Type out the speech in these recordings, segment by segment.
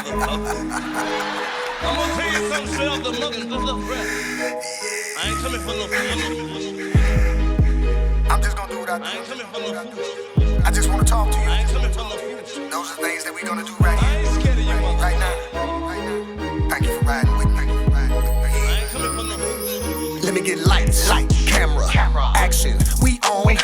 I'm gonna tell you something straight off the mother's breath. I ain't coming for no food. I'm just gonna do what I do. I ain't coming for no food. I just wanna talk to you. I ain't coming for no food. Those are things that we gonna do right I here, ain't scared of you, mother. right now. Thank you for riding with me. I ain't coming for no food. Let me get lights, camera, action. We on.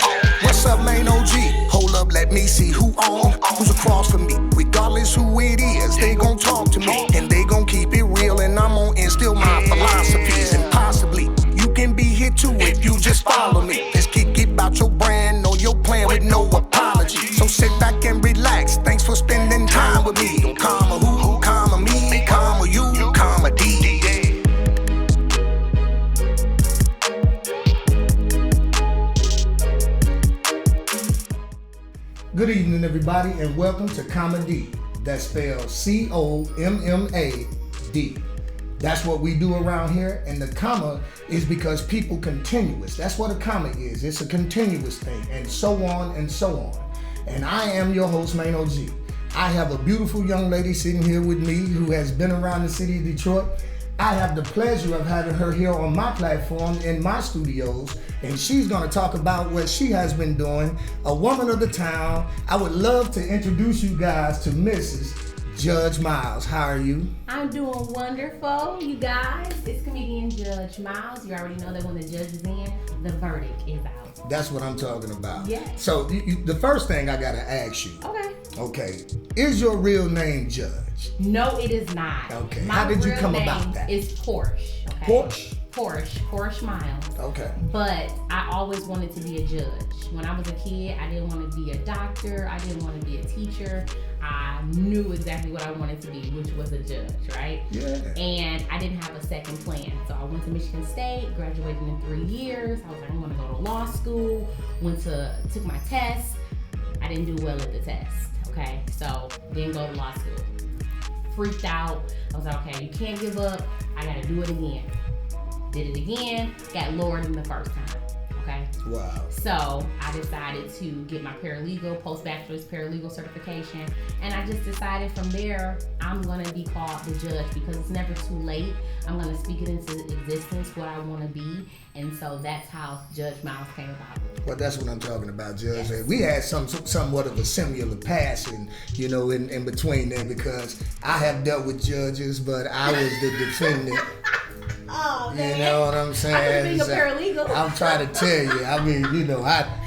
What's up, main OG? Hold up, let me see who on. Who's across from me? Regardless who it is, they gon' talk to me and they gon' keep it real. And I'm gon' instill my philosophies. And possibly you can be here too if you just follow me. Let's kick it about your brand or your plan with no apology. So sit back and relax. Thanks for spending time with me. Don't comma who, comma me, comma you, comma D. Good evening, everybody, and welcome to Comedy. That's spelled C-O-M-M-A-D. That's what we do around here, and the comma is because people continuous. That's what a comma is. It's a continuous thing, and so on and so on. And I am your host, Main OG. I have a beautiful young lady sitting here with me who has been around the city of Detroit. I have the pleasure of having her here on my platform in my studios, and she's going to talk about what she has been doing, a woman of the town. I would love to introduce you guys to Mrs. Judge Miles. How are you? I'm doing wonderful, you guys. It's comedian Judge Miles. You already know that when the judge is in, the verdict is out. That's what I'm talking about. Yes. So the first thing I got to ask you. Okay. Is your real name Judge? No, it is not. Okay. My How did you real come name about that? It's Porsche. Okay? Porsche Miles. Okay. But I always wanted to be a judge. When I was a kid, I didn't want to be a doctor. I didn't want to be a teacher. I knew exactly what I wanted to be, which was a judge, right? Yeah. And I didn't have a second plan. So I went to Michigan State, graduated in 3 years. I was like, I'm going to go to law school. Took my test. I didn't do well at the test, okay? So didn't go to law school. Freaked out. I was like, okay, you can't give up. I got to do it again. Did it again. Got lower than the first time. Okay. Wow. So I decided to get my post-bachelor's paralegal certification. And I just decided from there, I'm going to be called the judge because it's never too late. I'm going to speak it into existence, what I want to be. And so that's how Judge Miles came about. Well, that's what I'm talking about, Judge. Yes. We had somewhat of a similar passing, in between there, because I have dealt with judges, but I was the defendant. Oh, man. You know what I'm saying? I was being a paralegal. I'm trying to tell you. I mean,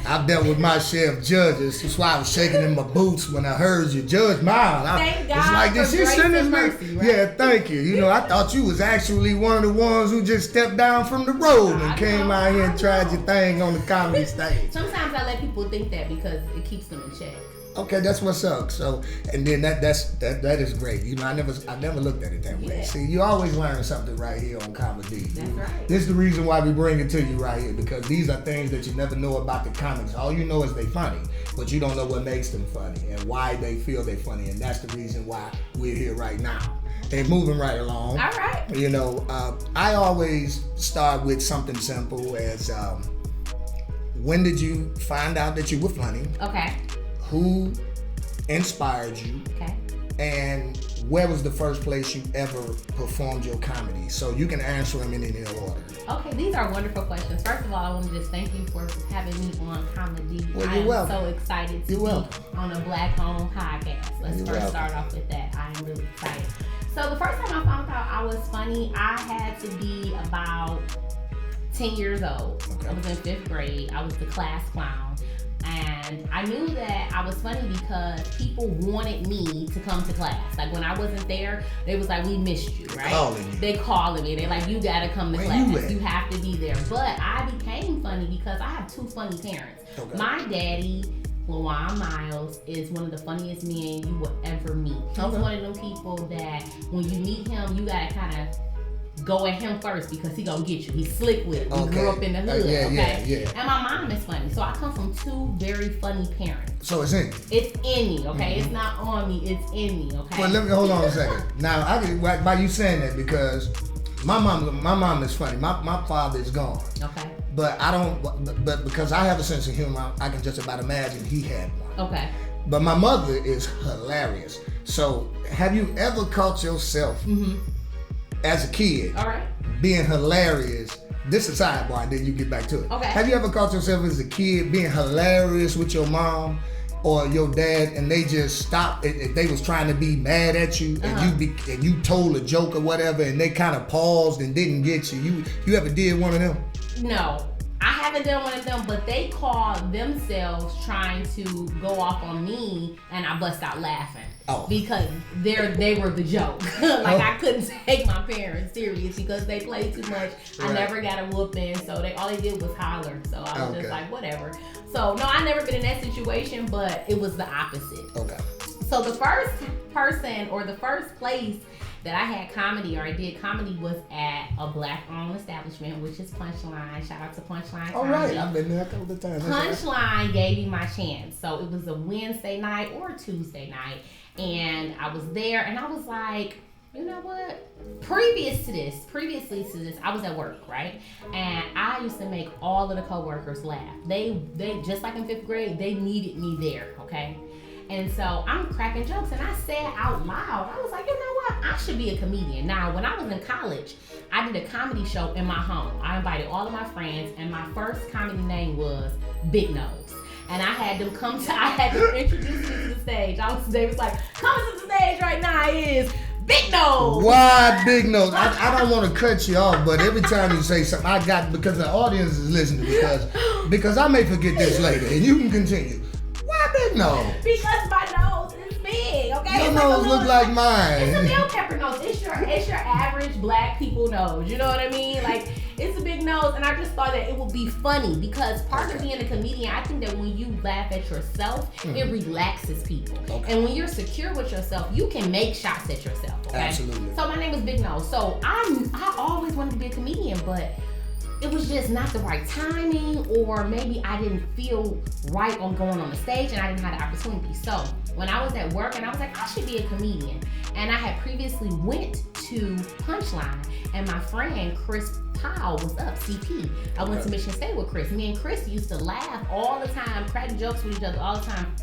I've dealt with my share of judges. That's why I was shaking in my boots when I heard you, Judge Miles. Thank God it's like, did for she grace send and me? mercy, right? Yeah, thank you. I thought you was actually one of the ones who just stepped down from the road and came out here and tried your thing on the comedy stage. Sometimes I let people think that because it keeps them in check. Okay, that's what's up. So, and then that is great. I never looked at it that way. Yeah. See, you always learn something right here on Comedy. That's right. This is the reason why we bring it to you right here, because these are things that you never know about the comics. All you know is they funny, but you don't know what makes them funny and why they feel they're funny, and that's the reason why we're here right now. And moving right along. All right. I always start with something simple as when did you find out that you were funny? Okay. Who inspired you? Okay. And where was the first place you ever performed your comedy? So you can answer them in any order. Okay, these are wonderful questions. First of all, I want to just thank you for having me on Comedy. Well, I you're am welcome. so excited to be on a Black-owned podcast. Let's first start off with that. I am really excited. So the first time I found out I was funny, I had to be about 10 years old. Okay. I was in 5th grade. I was the class clown. And I knew that I was funny because people wanted me to come to class. Like when I wasn't there, they was like, we missed you, right? They calling me. They're like, you gotta come to class. You have to be there. But I became funny because I have 2 funny parents. Okay. My daddy, LaJuan Miles, is one of the funniest men you will ever meet. He's one of them people that when you meet him, you gotta kind of go at him first because he gonna get you. He's slick with it. We grew up in the hood, Yeah. And my mom is funny. So I come from 2 very funny parents. So it's in you. It's in me, okay? It's not on me, it's in me, okay? Well, let me hold on a second. Now, why you saying that? Because my mom is funny. My father is gone. Okay. But because I have a sense of humor, I can just about imagine he had one. Okay. But my mother is hilarious. So have you ever caught yourself as a kid being hilarious? This is sidebar, then you get back to it. Okay. Have you ever caught yourself as a kid being hilarious with your mom or your dad, and they just stopped? If they was trying to be mad at you, and you told a joke or whatever, and they kind of paused and didn't get you. You ever did one of them? No. I haven't done one of them, but they call themselves trying to go off on me, and I bust out laughing. Oh. Because they were the joke. I couldn't take my parents serious because they played too much. I never got a whooping, so all they did was holler. So I was just like, whatever. So no, I never been in that situation, but it was the opposite. Okay. So the first person or the first place that I had comedy or I did comedy was at a Black-owned establishment, which is Punchline. Shout out to Punchline. All right, I've been there a couple of times. Punchline gave me my chance. So it was a Wednesday night or a Tuesday night, and I was there, and I was like, you know what? Previously to this, I was at work, right? And I used to make all of the coworkers laugh. They just like in 5th grade, they needed me there, okay? And so I'm cracking jokes, and I said out loud, I was like, you know what? I should be a comedian. Now, when I was in college, I did a comedy show in my home. I invited all of my friends, and my first comedy name was Big Nose. And I had them introduce me to the stage. They was like, coming to the stage right now is Big Nose. Why Big Nose? I don't want to cut you off, but every time you say something, because the audience is listening, because I may forget this later, and you can continue. Why Big Nose? Because my nose is big, okay? Your nose look like mine. It's a bell pepper nose. It's your average black people nose. You know what I mean? Like, it's a big nose, and I just thought that it would be funny because part of being a comedian, I think that when you laugh at yourself, it relaxes people. Okay. And when you're secure with yourself, you can make shots at yourself, okay? Absolutely. So my name is Big Nose. So I always wanted to be a comedian, but it was just not the right timing, or maybe I didn't feel right on going on the stage and I didn't have the opportunity. So when I was at work and I was like, I should be a comedian. And I had previously went to Punchline, and my friend Chris Powell was up, CP. I went to Michigan State with Chris. Me and Chris used to laugh all the time, crack jokes with each other all the time.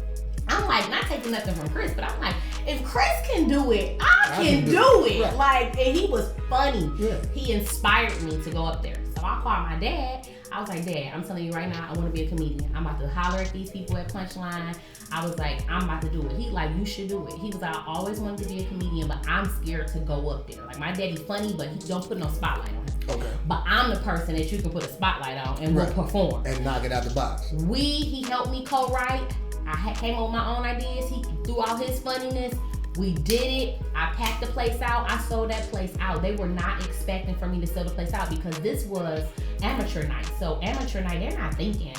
I'm like, not taking nothing from Chris, but I'm like, if Chris can do it, I can do it. Right. Like, and he was funny. Yeah. He inspired me to go up there. So I called my dad. I was like, Dad, I'm telling you right now, I want to be a comedian. I'm about to holler at these people at Punchline. I was like, I'm about to do it. He like, you should do it. He was like, I always wanted to be a comedian, but I'm scared to go up there. Like, my daddy's funny, but he don't put no spotlight on him. Okay. But I'm the person that you can put a spotlight on and we'll perform. And knock it out the box. He helped me co-write. I came up with my own ideas. He threw out his funniness. We did it. I packed the place out. I sold that place out. They were not expecting for me to sell the place out because this was amateur night. So amateur night, they're not thinking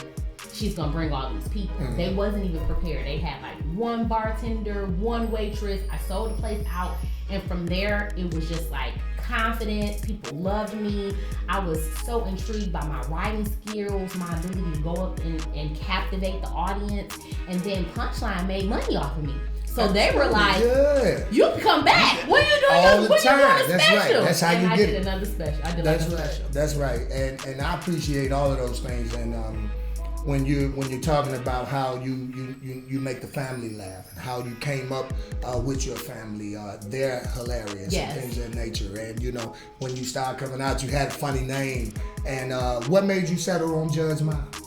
she's gonna bring all these people. Mm-hmm. They wasn't even prepared. They had like one bartender, one waitress. I sold the place out, and from there it was just like confident. People loved me. I was so intrigued by my writing skills, my ability to go up and captivate the audience. And then Punchline made money off of me. So they were like, you can come back. When you doing all the time. Special? That's right. That's how you get it. I did another special. That's right. That's right. And I appreciate all of those things. And when you're talking about how you make the family laugh and how you came up with your family, they're hilarious and things of that nature. And you know, when you start coming out, you had a funny name. And what made you settle on Judge Miles?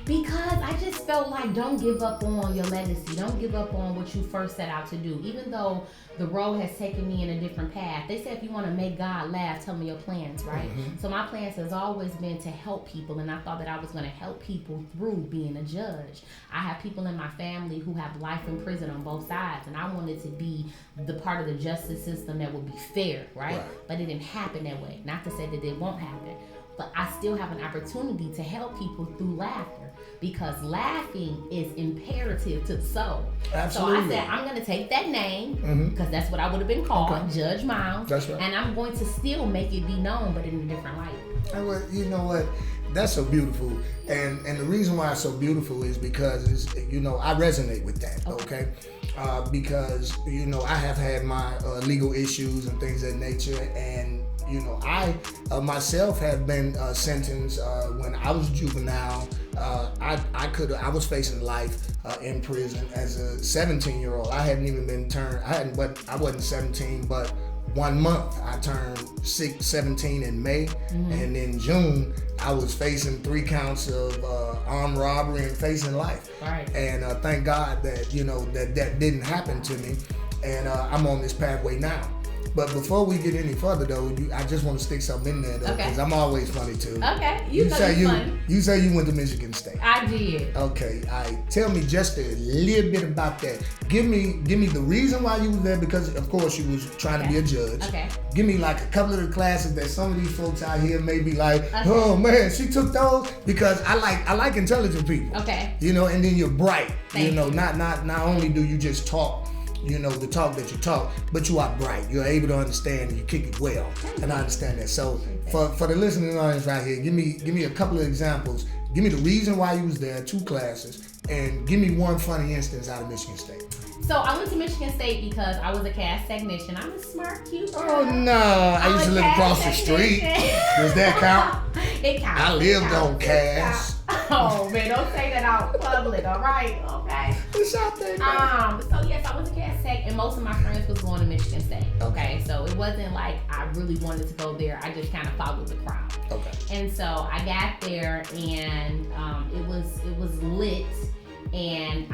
Because I just felt like, don't give up on your legacy. Don't give up on what you first set out to do. Even though the road has taken me in a different path. They say if you want to make God laugh, tell me your plans, right? Mm-hmm. So my plans has always been to help people, and I thought that I was going to help people through being a judge. I have people in my family who have life in prison on both sides, and I wanted to be the part of the justice system that would be fair, right? But it didn't happen that way. Not to say that it won't happen, but I still have an opportunity to help people through laughter. Because laughing is imperative to the soul. Absolutely. So I said, I'm going to take that name, because that's what I would have been called, Judge Miles. That's right. And I'm going to still make it be known, but in a different light. Well, you know what? That's so beautiful. And the reason why it's so beautiful is because, I resonate with that, okay? Because, I have had my legal issues and things of that nature. And, I myself have been sentenced when I was juvenile I was facing life in prison as a 17-year-old. I hadn't even been turned. I wasn't 17, but 1 month. I turned 17 in May, and in June I was facing 3 counts of armed robbery and facing life. Right. And thank God that that didn't happen to me, and I'm on this pathway now. But before we get any further, though, I just want to stick something in there, though, because I'm always funny too. Okay, you say you went to Michigan State. I did. Okay, tell me just a little bit about that. Give me the reason why you was there, because of course you was trying to be a judge. Okay. Give me like a couple of the classes that some of these folks out here may be like, oh man, she took those, because I like intelligent people. Okay. And then you're bright. Not only do you just talk. The talk that you talk, but you are bright. You're able to understand and you kick it well. And I understand that. So for the listening audience right here, give me a couple of examples. Give me the reason why you was there, 2 classes, and give me one funny instance out of Michigan State. So I went to Michigan State because I was a cast technician. I'm a smart, cute girl. Oh no, I used to live across the street. Does that count? It counts. I lived on cast. Oh man, don't say that out public, all right? Okay. It's out there. So yes, I was a cast tech, and most of my friends was going to Michigan State. Okay. So it wasn't like I really wanted to go there. I just kind of followed the crowd. Okay. And so I got there, and it was lit. And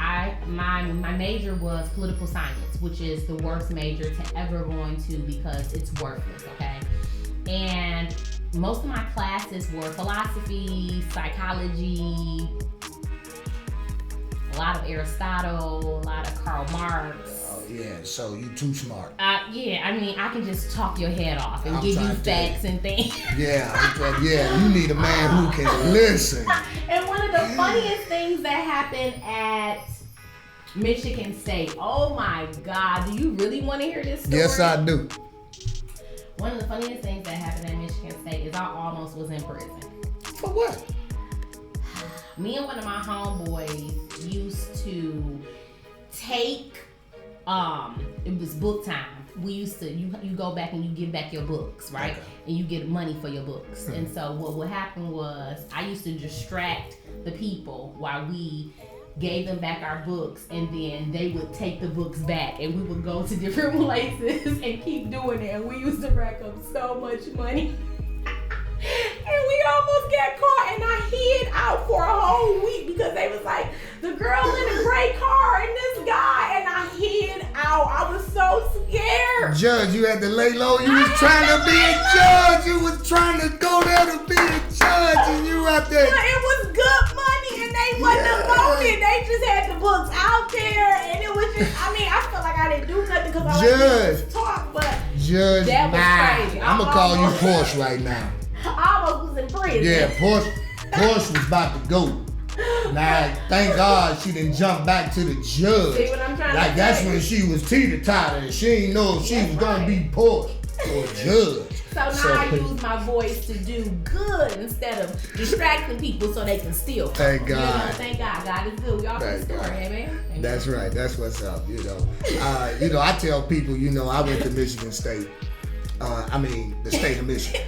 my major was political science, which is the worst major to ever go into because it's worthless, okay? And most of my classes were philosophy, psychology, a lot of Aristotle, a lot of Karl Marx. Oh yeah, so you too smart. Yeah, I mean, I can just talk your head off and give you facts and things. Yeah, you need a man who can listen. And one of the funniest things that happened at Michigan State, oh my God, do you really want to hear this story? Yes, I do. One of the funniest things that happened at Michigan State is I almost was in prison. For what? Me and one of my homeboys used to take, it was book time. We used to, you go back and you give back your books, right? Okay. And you get money for your books. Mm-hmm. And so what would happen was I used to distract the people while we gave them back our books, and then they would take the books back, and we would go to different places and keep doing it. And we used to rack up so much money. And we almost got caught, and I hid out for a whole week because they was like, the girl in the gray car and this guy, and I hid out. I was so scared. Judge, you had to lay low. You was trying to be a judge. You was trying to go there to be a judge, and you out there. But it was good money, and they wasn't loaded. They just had the books out there, and it was just, I mean, I felt like I didn't do nothing because I was just talk, but Judge, that was crazy. I'm going to call you Porsche right now. I almost was in prison. Yeah, Porsche was about to go. Now, thank God she didn't jump back to the judge. See what I'm trying to say? That's when she was teeter-totter and she didn't know if she was going to be Porsche or judge. So now I use my voice to do good instead of distracting people so they can steal. Thank God. Thank God. God is good. We all the story, amen? That's right. That's what's up, I tell people, I went to Michigan State. The state of Michigan.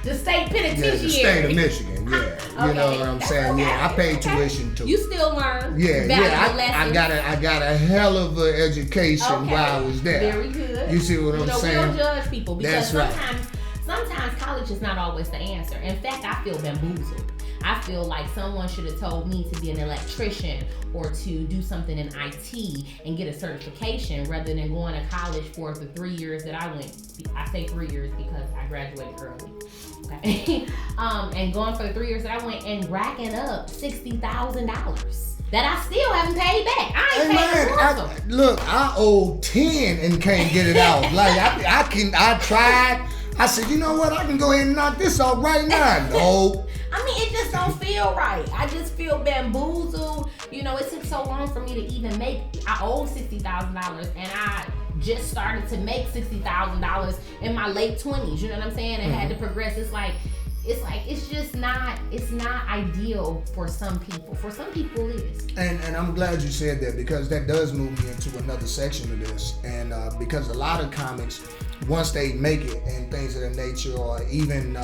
The state penitentiary. Yeah, the state of Michigan, yeah. Okay. You know what I'm saying? Okay. Yeah, I paid tuition too. You still learn. I got a hell of an education while I was there. Very good. You see what I'm saying? We don't judge people because That's sometimes college is not always the answer. In fact, I feel bamboozled. I feel like someone should have told me to be an electrician or to do something in IT and get a certification rather than going to college for the 3 years that I went. I say 3 years because I graduated early. Okay. And going for the 3 years that I went and racking up $60,000 that I still haven't paid back. I ain't paid Look, I owe 10 and can't get it out. Like I tried. I said, you know what? I can go ahead and knock this off right now. No. I mean, it just don't feel right. I just feel bamboozled. It took so long for me to even make. I owe $60,000, and I just started to make $60,000 in my late 20s. You know what I'm saying? And had to progress. It's just not. It's not ideal for some people. For some people, it is. And I'm glad you said that because that does move me into another section of this. And because a lot of comics, once they make it and things of that nature, or even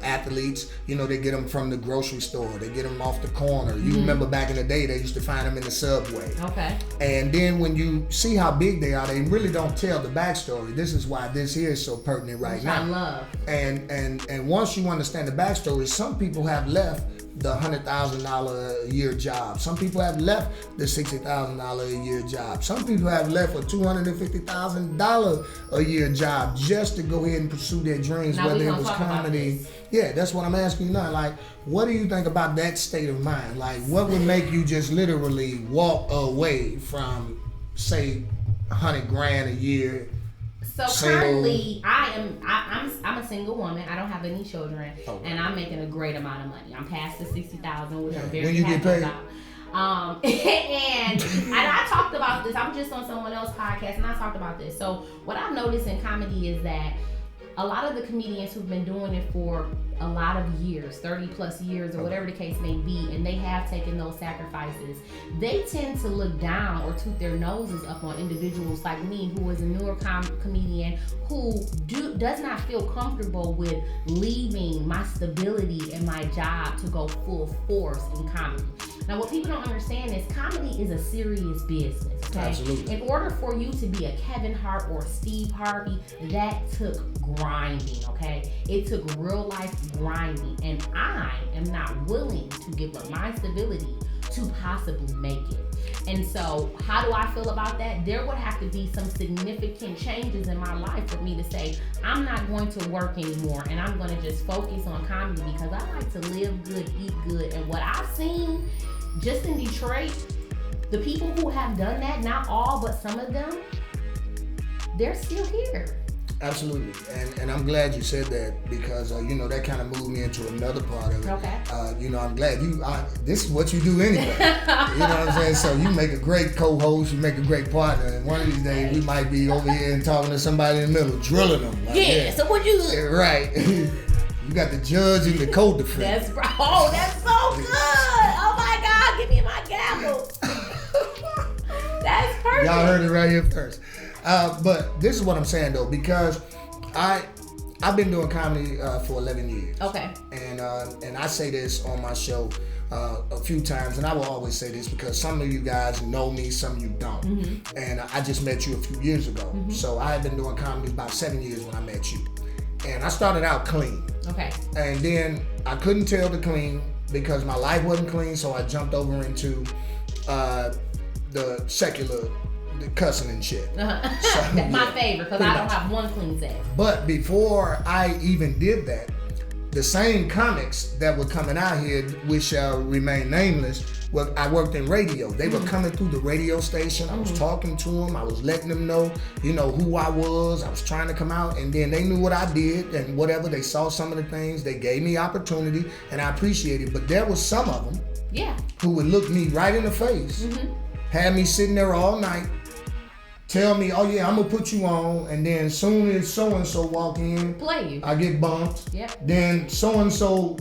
athletes, you know, they get them from the grocery store, they get them off the corner. You remember back in the day, they used to find them in the subway. Okay. And then when you see how big they are, they really don't tell the backstory. This is why this here is so pertinent right now. I love. And once you understand the backstory, some people have left the $100,000 a year job. Some people have left the $60,000 a year job. Some people have left a $250,000 a year job just to go ahead and pursue their dreams, now whether it was comedy. Yeah, that's what I'm asking you now. Like, what do you think about that state of mind? Like, what would make you just literally walk away from, say, $100,000 a year? So currently, I'm a single woman. I don't have any children, and I'm making a great amount of money. I'm past the $60,000, which I'm very happy about. And I talked about this. I'm just on someone else's podcast, and I talked about this. So what I've noticed in comedy is that a lot of the comedians who've been doing it for a lot of years, 30 plus years or whatever the case may be, and they have taken those sacrifices, they tend to look down or toot their noses up on individuals like me, who is a newer comedian who does not feel comfortable with leaving my stability and my job to go full force in comedy. Now, what people don't understand is comedy is a serious business, okay? Absolutely. In order for you to be a Kevin Hart or Steve Harvey, that took grinding, okay? It took real life grinding, and I am not willing to give up my stability to possibly make it. And so, how do I feel about that? There would have to be some significant changes in my life for me to say, I'm not going to work anymore, and I'm going to just focus on comedy, because I like to live good, eat good. And what I've seen just in Detroit, the people who have done that, not all, but some of them, they're still here. Absolutely, and I'm glad you said that, because you know, that kind of moved me into another part of it. Okay. You know, I'm glad this is what you do anyway. You know what I'm saying? So you make a great co-host, you make a great partner, and one of these days we might be over here and talking to somebody in the middle, drilling them. Like, yeah. So what you? Right. You got the judge and the co-defendant. That's right. Oh, that's so good. Oh my God, give me my gavel. That's perfect. Y'all heard it right here first. But this is what I'm saying though, because I've been doing comedy for 11 years. Okay. And I say this on my show a few times, and I will always say this because some of you guys know me, some of you don't. Mm-hmm. And I just met you a few years ago. Mm-hmm. So I had been doing comedy about 7 years when I met you. And I started out clean. Okay. And then I couldn't tell the clean because my life wasn't clean, so I jumped over into the secular, the cussing and shit. Uh-huh. So, that's my favorite, because I don't have one clean set. But before I even did that, the same comics that were coming out here, which shall remain nameless, well, I worked in radio. They were coming through the radio station. I was talking to them. I was letting them know, you know, who I was. I was trying to come out, and then they knew what I did and whatever. They saw some of the things. They gave me opportunity, and I appreciate it. But there was some of them who would look me right in the face, had me sitting there all night, tell me, oh yeah, I'm gonna put you on, and then soon as so-and-so walk in, play you, I get bumped. Yep. Then so-and-so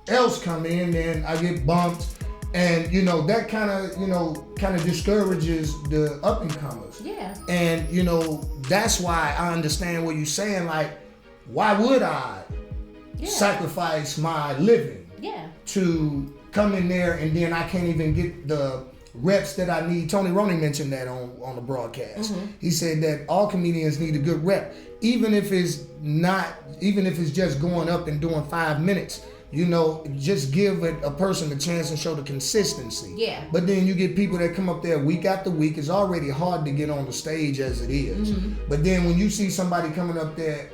else come in, then I get bumped. And you know, that kind of discourages the up and comers. Yeah. And you know, that's why I understand what you're saying. Like, why would I sacrifice my living to come in there, and then I can't even get the reps that I need? Tony Roney mentioned that on the broadcast. Mm-hmm. He said that all comedians need a good rep, even if it's just going up and doing 5 minutes. You know, just give a person a chance and show the consistency. Yeah. But then you get people that come up there week after week. It's already hard to get on the stage as it is. Mm-hmm. But then when you see somebody coming up there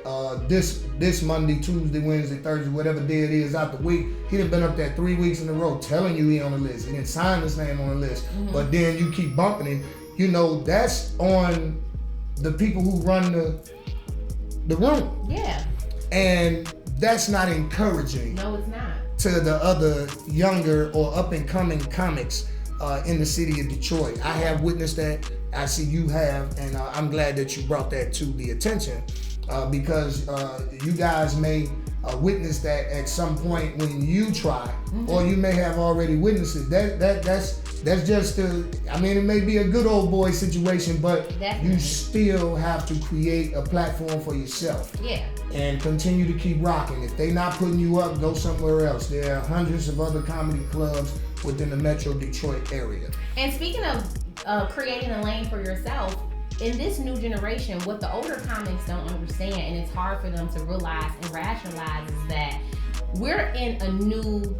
this Monday, Tuesday, Wednesday, Thursday, whatever day it is out the week, he done been up there 3 weeks in a row telling you he on the list. He didn't sign his name on the list. Mm-hmm. But then you keep bumping him. You know, that's on the people who run the room. Yeah. And that's not encouraging. No, it's not. To the other younger or up and coming comics in the city of Detroit. I have witnessed that. I see you have, and I'm glad that you brought that to the attention because you guys may witness that at some point when you try, or you may have already witnessed it. That's just it may be a good old boy situation, but Definitely. you still have to create a platform for yourself. Yeah. And continue to keep rocking. If they not putting you up, go somewhere else. There are hundreds of other comedy clubs within the Metro Detroit area. And speaking of creating a lane for yourself, in this new generation, what the older comics don't understand, and it's hard for them to realize and rationalize, is that we're in a new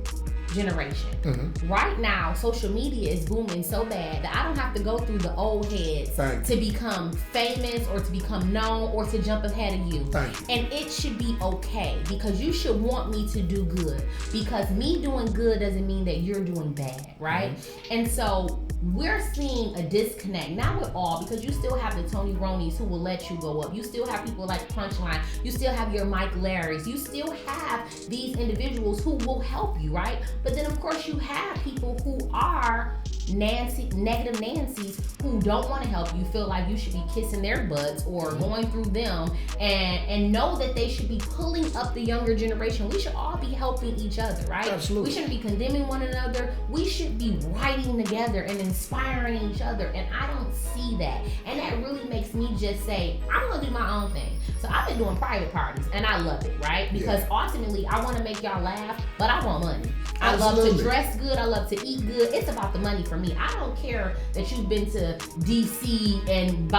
generation. Right now, social media is booming so bad that I don't have to go through the old heads to become famous or to become known or to jump ahead of you. And it should be okay, because you should want me to do good, because me doing good doesn't mean that you're doing bad, right? And so we're seeing a disconnect, not with all, because you still have the Tony Ronis who will let you go up. You still have people like Punchline. You still have your Mike Larrys. You still have these individuals who will help you, right? But then, of course, you have people who are negative Nancy's who don't want to help you, feel like you should be kissing their butts or going through them, and know that they should be pulling up the younger generation. We should all be helping each other, right? Absolutely. We shouldn't be condemning one another. We should be writing together and inspiring each other, and I don't see that. And that really makes me just say, I'm gonna do my own thing. So I've been doing private parties, and I love it, right? Because ultimately, I want to make y'all laugh, but I want money. I love to dress good. I love to eat good. It's about the money for me. I don't care that you've been to DC and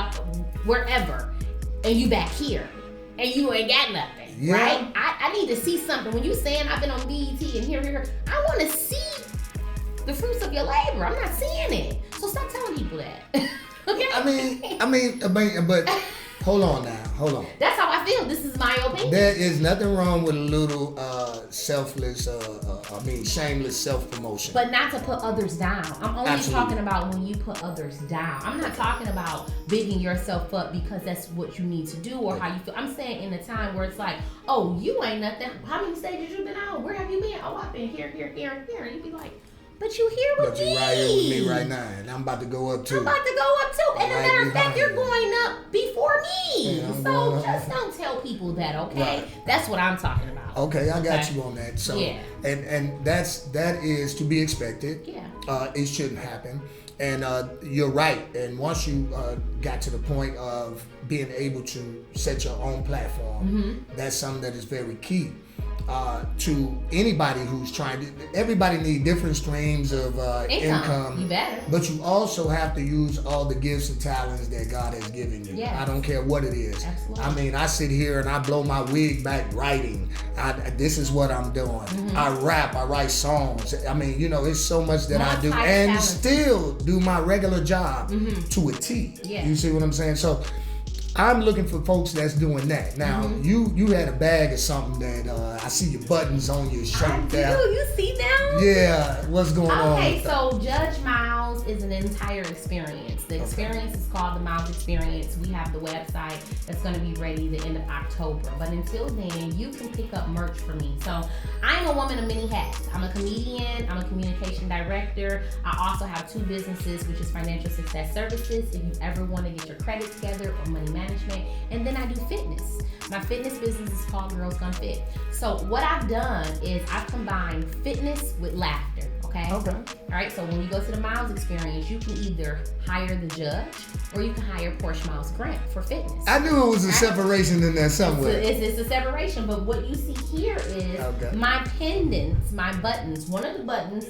wherever, and you back here, and you ain't got nothing, right? I need to see something. When you saying I've been on BET and here, I want to see the fruits of your labor. I'm not seeing it. So stop telling people that. Okay? I mean, but hold on now. That's how I feel. This is my opinion. There is nothing wrong with a little shameless self-promotion. But not to put others down. I'm only Absolutely. talking about when you put others down. I'm not talking about bigging yourself up because that's what you need to do or how you feel. I'm saying in a time where it's like, oh, you ain't nothing. How many stages you been on? Where have you been? Oh, I've been here. And you'd be like, but you here with me. But you right here with me right now, and I'm about to go up too. I'm about to go up too. And as a matter of fact, you're going up before me. Yeah, so just don't tell people that, okay? Right. That's what I'm talking about. Okay, I got you on that. So, and that is to be expected. Yeah. It shouldn't happen. And you're right. And once you got to the point of being able to set your own platform, that's something that is very key. To anybody who's trying to, everybody needs different streams of income. You better. But you also have to use all the gifts and talents that God has given you. Yes. I don't care what it is. Absolutely. I mean, I sit here and I blow my wig back writing. This is what I'm doing. I rap, I write songs. I mean, it's so much that I do and still do my regular job to a T. Yeah. You see what I'm saying? So I'm looking for folks that's doing that. Now, you had a bag of something that I see your buttons on your shirt. I do. There. You see them? Yeah. What's going on? Okay, so Judge Miles is an entire experience. The experience is called the Miles Experience. We have the website that's going to be ready the end of October. But until then, you can pick up merch for me. So I'm a woman of many hats. I'm a comedian. I'm a communication director. I also have 2 businesses, which is Financial Success Services. If you ever want to get your credit together or money management. And then I do fitness. My fitness business is called Girls Gone Fit. So what I've done is I've combined fitness with laughter. Okay. All right. So when you go to the Miles Experience, you can either hire the judge or you can hire Porsche Miles Grant for fitness. I knew it was a separation in there somewhere. It's a separation, but what you see here is my pendants, my buttons. One of the buttons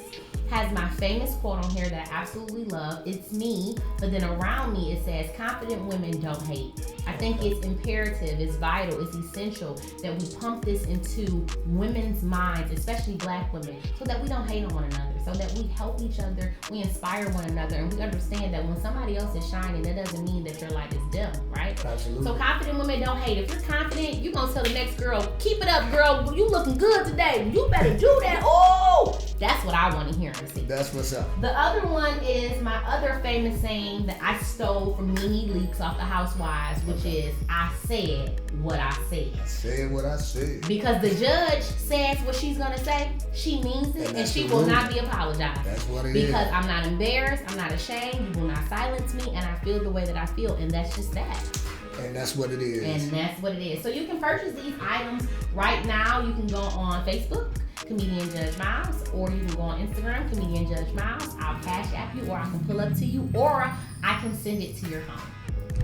has my famous quote on here that I absolutely love. It's me, but then around me it says, confident women don't hate. I think it's imperative, it's vital, it's essential that we pump this into women's minds, especially Black women, so that we don't hate on one another, so that we help each other, we inspire one another, and we understand that when somebody else is shining, that doesn't mean that your light is dim, right? Absolutely. So confident women don't hate. If you're confident, you're gonna tell the next girl, keep it up, girl, you looking good today. You better do that. Ooh! That's what I want to hear and see. That's what's up. The other one is my other famous saying that I stole from Nene Leakes off the Housewives, which is, I said what I said. I said what I said. Because the judge says what she's going to say, she means it, and she will not be apologized. That's what it is. Because I'm not embarrassed, I'm not ashamed, you will not silence me, and I feel the way that I feel, and that's just that. And that's what it is. And that's what it is. So you can purchase these items right now. You can go on Facebook, Comedian Judge Miles, or you can go on Instagram, Comedian Judge Miles. I'll cash app you, or I can pull up to you, or I can send it to your home.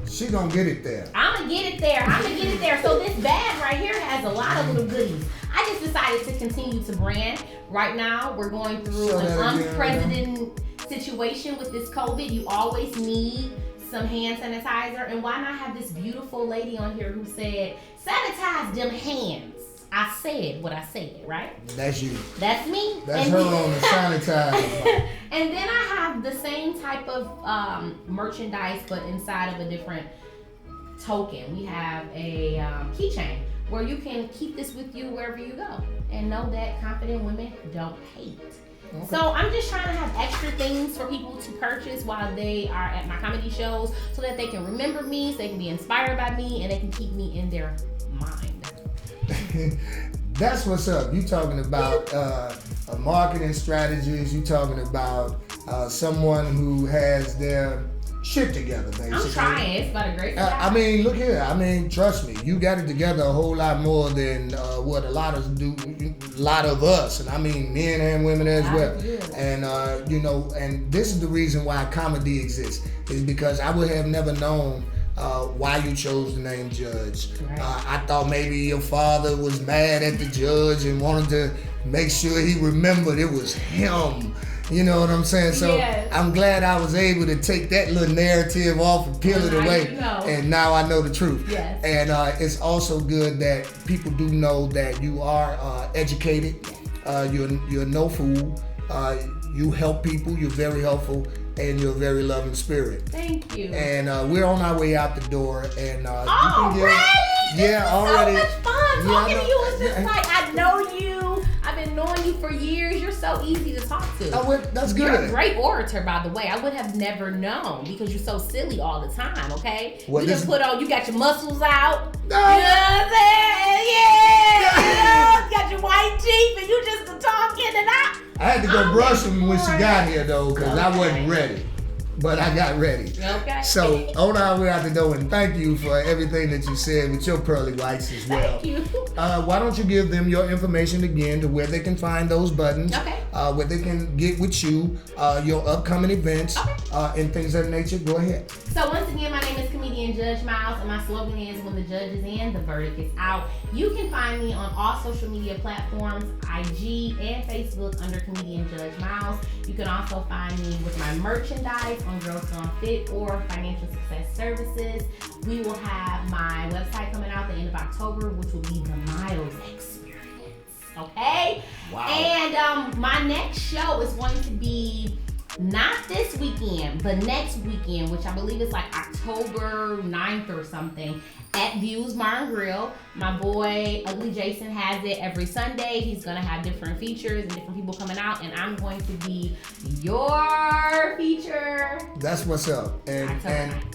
She gonna get it there. I'm gonna get it there. So this bag right here has a lot of little goodies. I just decided to continue to brand. Right now, we're going through an unprecedented situation with this COVID. You always need some hand sanitizer, and why not have this beautiful lady on here who said, sanitize them hands. I said what I said, right? That's you. That's me. That's her on the sanitizer. And then I have the same type of merchandise, but inside of a different token. We have a keychain where you can keep this with you wherever you go, and know that confident women don't hate. Okay. So I'm just trying to have extra things for people to purchase while they are at my comedy shows, so that they can remember me, so they can be inspired by me, and they can keep me in their mind. That's what's up. You talking about marketing strategies. You talking about someone who has their shit together, basically. I'm trying. It's about a great job. I mean, look here. I mean, trust me. You got it together a whole lot more than what a lot of us, and I mean men and women as well. And you know, and this is the reason why comedy exists, is because I would have never known why you chose the name Judge. Right. I thought maybe your father was mad at the judge and wanted to make sure he remembered it was him. You know what I'm saying? So yes. I'm glad I was able to take that little narrative off and peel it away. And now I know the truth. Yes. And it's also good that people do know that you are educated. You're no fool. You help people. You're very helpful. And you're a very loving spirit. Thank you. And we're on our way out the door. And already? Yeah, already. So much fun. Talking to you is just like, I know you. I've been knowing you for years. You're so easy to talk to. That's good. You're a great orator, by the way. I would have never known, because you're so silly all the time, okay? Well, you just put on, you got your muscles out. You know what I'm saying? Yeah. You know, you got your white teeth, and you just talking, and I had to go brush them when she got here, though, because I wasn't ready. But I got ready. Okay. So on our way out the door, and thank you for everything that you said with your pearly whites as well. Thank you. Why don't you give them your information again, to where they can find those buttons, okay. Where they can get with you, your upcoming events, okay. And things of that nature. Go ahead. So once again, my name is Comedian Judge Miles, and my slogan is, when the judge is in, the verdict is out. You can find me on all social media platforms, IG and Facebook, under Comedian Judge Miles. You can also find me with my merchandise on Girls Gone Fit or Financial Success Services. We will have my website coming out the end of October, which will be the Miles Experience. Okay? Wow. And my next show is going to be not this weekend, but next weekend, which I believe is like October 9th or something, at Views Bar and Grill. My boy Ugly Jason has it every Sunday. He's gonna have different features and different people coming out, and I'm going to be your feature. That's what's up. And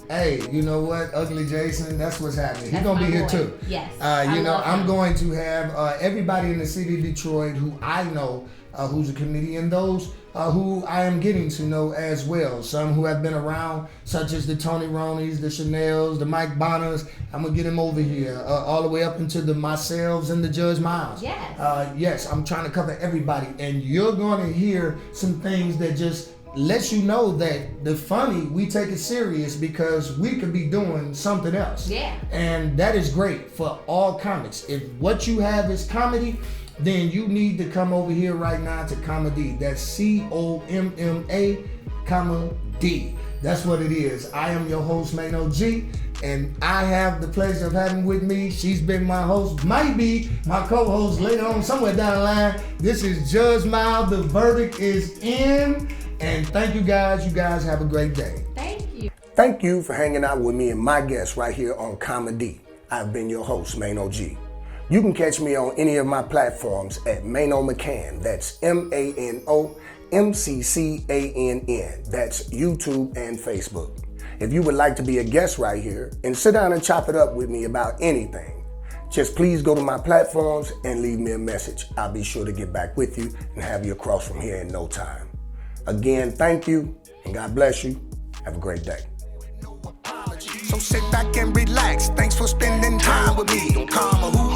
hey, you know what, Ugly Jason, that's what's happening. He's gonna be here too. Yes. I'm going to have everybody in the city of Detroit who I know who's a comedian, those who I am getting to know as well. Some who have been around, such as the Tony Ronis, the Chanels, the Mike Bonners. I'm gonna get them over here, all the way up into the myselves and the Judge Miles. Yes. Yes, I'm trying to cover everybody, and you're gonna hear some things that just lets you know that the funny, we take it serious, because we could be doing something else. Yeah. And that is great for all comics. If what you have is comedy, then you need to come over here right now to Comedy. That's COMMA, D. That's what it is. I am your host, Mano G, and I have the pleasure of having with me, she's been my host, might be my co-host later on somewhere down the line. This is Judge Miles. The verdict is in. And thank you guys. You guys have a great day. Thank you. Thank you for hanging out with me and my guests right here on Comedy. I've been your host, Mano G. You can catch me on any of my platforms at Mano McCann. That's MANO MCCANN. That's YouTube and Facebook. If you would like to be a guest right here and sit down and chop it up with me about anything, just please go to my platforms and leave me a message. I'll be sure to get back with you and have you across from here in no time. Again, thank you, and God bless you. Have a great day. So sit back and relax. Thanks for spending time with me. Karma, who